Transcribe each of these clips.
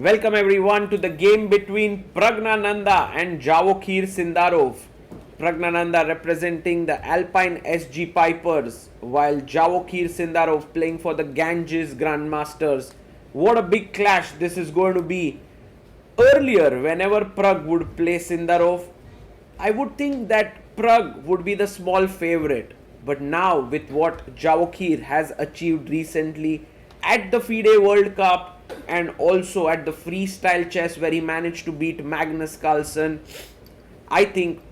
Welcome everyone to the game between Praggnanandhaa and Javokhir Sindarov. Praggnanandhaa representing the Alpine SG Pipers, while Javokhir Sindarov playing for the Ganges Grandmasters. What a big clash this is going to be. Earlier, whenever Pragg would play Sindarov, I would think that Pragg would be the small favorite. But now, with what Javokhir has achieved recently at the FIDE World Cup and also at the freestyle chess where he managed to beat Magnus Carlsen, I think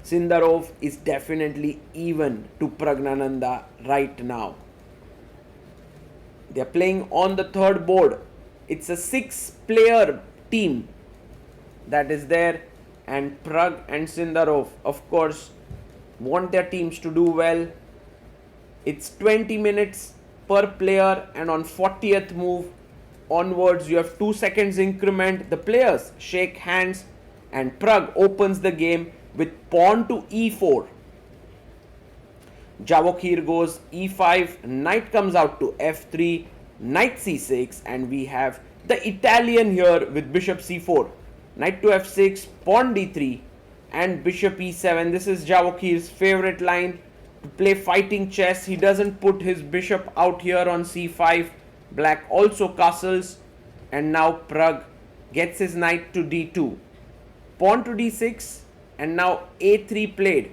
Sindarov is definitely even to Praggnanandhaa right now. They are playing on the third board. It's a 6-player team that is there, and Pragg and Sindarov, of course, want their teams to do well. It's 20 minutes per player, and on 40th move onwards you have 2 seconds increment. The players shake hands and Pragg opens the game with pawn to e4. Javokhir goes e5, knight comes out to f3, knight c6, and we have the Italian here with bishop c4, knight to f6, pawn d3, and bishop e7. This is Javokhir's favorite line to play fighting chess. He doesn't put his bishop out here on c5. Black also castles, and now Pragg gets his knight to d2, pawn to d6, and now a3 played,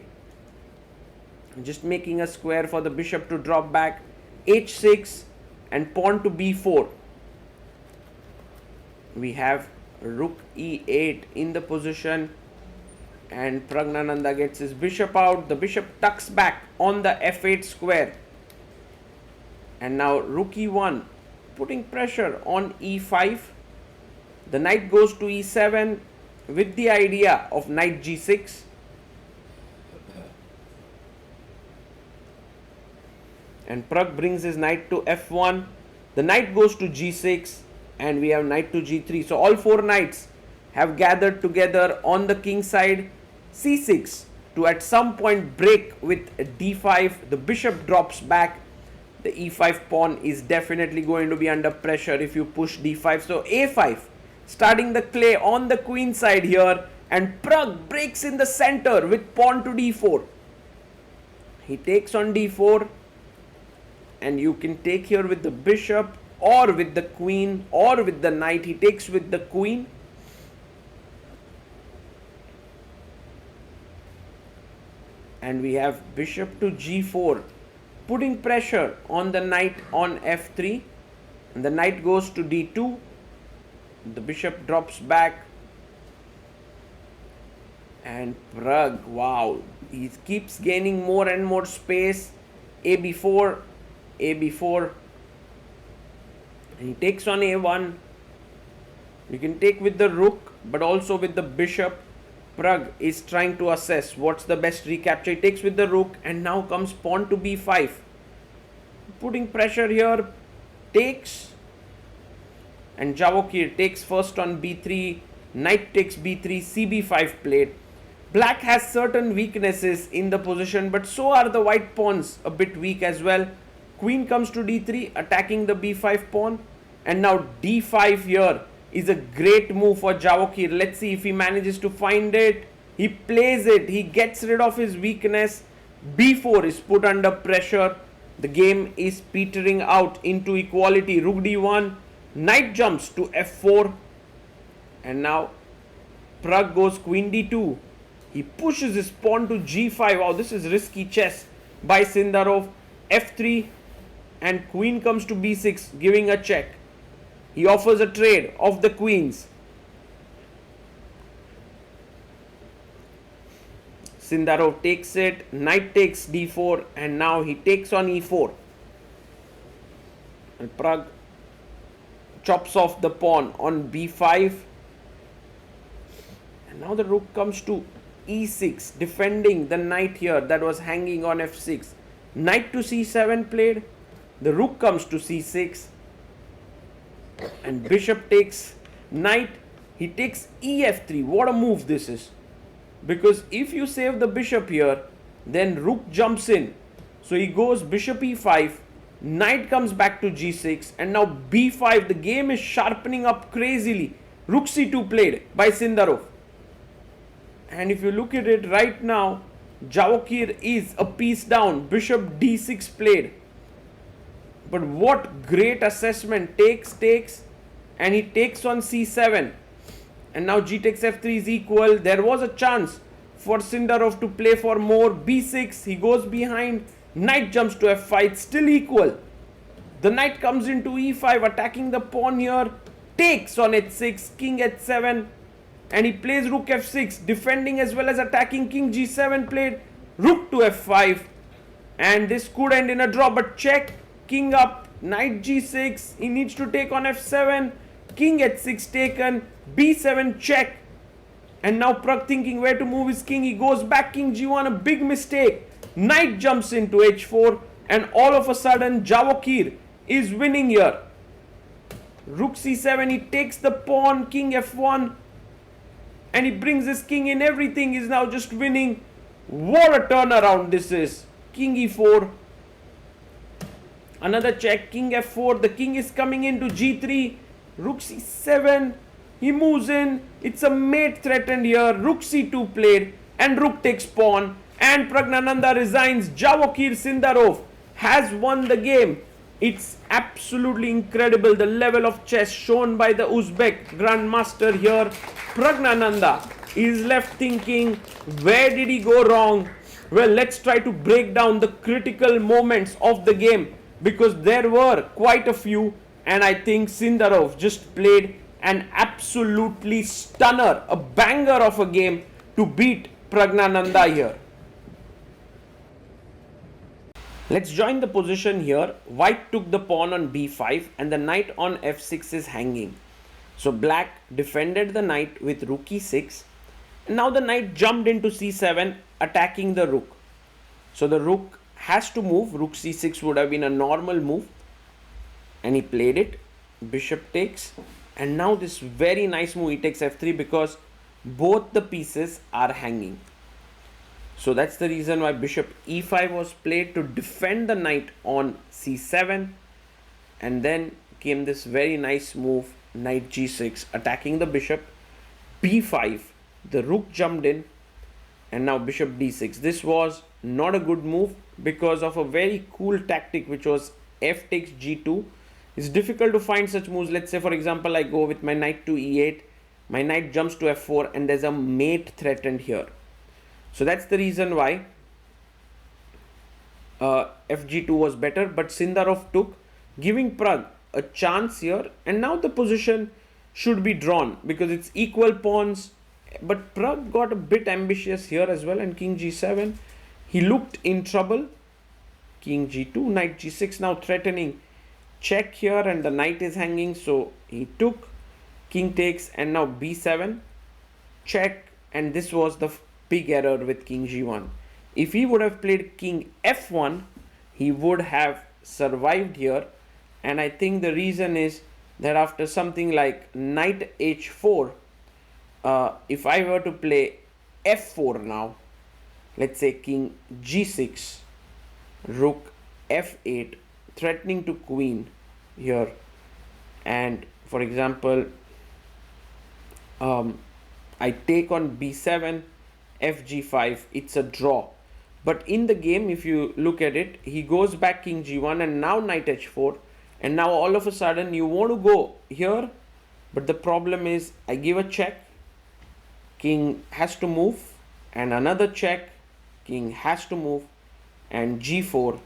just making a square for the bishop to drop back, h6, and pawn to b4. We have rook e8 in the position, and Praggnanandhaa gets his bishop out. The bishop tucks back on the f8 square, and now rook e1, putting pressure on e5. The knight goes to e7 with the idea of knight g6. And Pragg brings his knight to f1. The knight goes to g6, and we have knight to g3. So all 4 knights have gathered together on the king side. c6 to at some point break with d5. The bishop drops back. The e5 pawn is definitely going to be under pressure if you push d5. So a5, starting the play on the queen side here, and Pragg breaks in the center with pawn to d4. He takes on d4, and you can take here with the bishop or with the queen or with the knight. He takes with the queen. And we have bishop to g4, putting pressure on the knight on f3. And the knight goes to d2. The bishop drops back. And Pragg, wow, he keeps gaining more and more space. a4, a4. And he takes on a1. You can take with the rook, but also with the bishop. Pragg is trying to assess what's the best recapture. He takes with the rook, and now comes pawn to b5, putting pressure here. Takes, and Javokhir takes first on b3. Knight takes b3, cb5 played. Black has certain weaknesses in the position, but so are the white pawns a bit weak as well. Queen comes to d3, attacking the b5 pawn, and now d5 here is a great move for Javokhir. Let's see if he manages to find it. He plays it. He gets rid of his weakness. b4 is put under pressure. The game is petering out into equality. Rook d1. Knight jumps to f4. And now Pragg goes queen d2. He pushes his pawn to g5. Wow, this is risky chess by Sindarov. f3. And queen comes to b6, giving a check. He offers a trade of the queens. Sindarov takes it, knight takes d4, and now he takes on e4. And Pragg chops off the pawn on b5. And now the rook comes to e6, defending the knight here that was hanging on f6. Knight to c7 played. The rook comes to c6. And bishop takes knight. He takes ef3. What a move this is. Because if you save the bishop here, then rook jumps in. So he goes bishop e5. Knight comes back to g6, and now b5. The game is sharpening up crazily. Rook c2 played by Sindarov. And if you look at it right now, Javokhir is a piece down. Bishop d6 played. But what great assessment. Takes, and he takes on c7. And now g takes f3 is equal. There was a chance for Sindarov to play for more. b6, he goes behind. Knight jumps to f5, still equal. The knight comes into e5, attacking the pawn here. Takes on h6, king h7. And he plays rook f6, defending as well as attacking. King g7 played, rook to f5. And this could end in a draw, but check. King up, knight g6. He needs to take on f7. King h6 taken, b7 check. And now Pragg thinking where to move his king. He goes back, king g1, a big mistake. Knight jumps into h4, and all of a sudden Javokhir is winning here. Rook c7, he takes the pawn, king f1, and he brings his king in. Everything is now just winning. What a turnaround this is. King e4, another check, king f4. The king is coming into g3. Rook c7, he moves in. It's a mate threatened here. Rook c2 played, and rook takes pawn. And Praggnanandhaa resigns. Javokhir Sindarov has won the game. It's absolutely incredible, the level of chess shown by the Uzbek grandmaster here. Praggnanandhaa is left thinking, where did he go wrong? Well, let's try to break down the critical moments of the game, because there were quite a few, and I think Sindarov just played an absolutely stunner, a banger of a game to beat Praggnanandhaa here. Let's join the position here. White took the pawn on b5, and the knight on f6 is hanging. So black defended the knight with rook e6, and now the knight jumped into c7, attacking the rook. So the rook has to move. Rook c6 would have been a normal move, and he played it. Bishop takes, and now this very nice move, he takes f3, because both the pieces are hanging. So that's the reason why bishop e5 was played, to defend the knight on c7. And then came this very nice move, knight g6, attacking the bishop. b5, the rook jumped in, and now bishop d6. This was not a good move because of a very cool tactic, which was f takes g2. It's difficult to find such moves. Let's say, for example, I go with my knight to e8. My knight jumps to f4, and there's a mate threatened here. So that's the reason why fg2 was better, but Sindarov took, giving Pragg a chance here. And now the position should be drawn because it's equal pawns. But Pragg got a bit ambitious here as well, and king g7. He looked in trouble. King g2, knight g6, now threatening check here, and the knight is hanging. So he took, king takes, and now b7 check. And this was the big error with king g1. If he would have played king f1, he would have survived here. And I think the reason is that after something like knight h4, if I were to play f4 now, let's say king g6, rook f8, threatening to queen here, and for example I take on b7, fg5, it's a draw. But in the game, if you look at it, he goes back king g1, and now knight h4, and now all of a sudden you want to go here, but the problem is I give a check, king has to move, and another check, king has to move, and g4,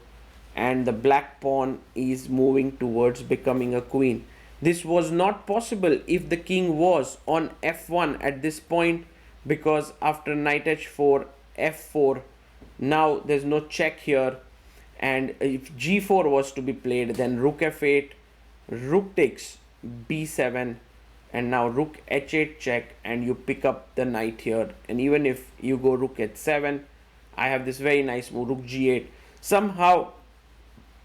and the black pawn is moving towards becoming a queen. This was not possible if the king was on f1 at this point, because after knight h4, f4, now there's no check here. And if g4 was to be played, then rook f8, rook takes b7, and now rook h8 check, and you pick up the knight here. And even if you go rook h7, I have this very nice move, rook g8. Somehow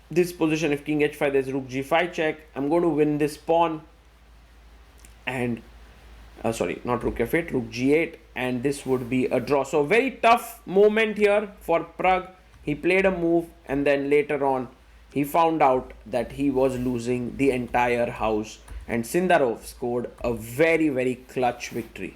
this position, if king h5, there's rook g5 check, I'm going to win this pawn. And sorry, not rook f8, rook g8, and this would be a draw. So very tough moment here for Pragg. He played a move, and then later on He found out that he was losing the entire house, and Sindarov scored a very, very clutch victory.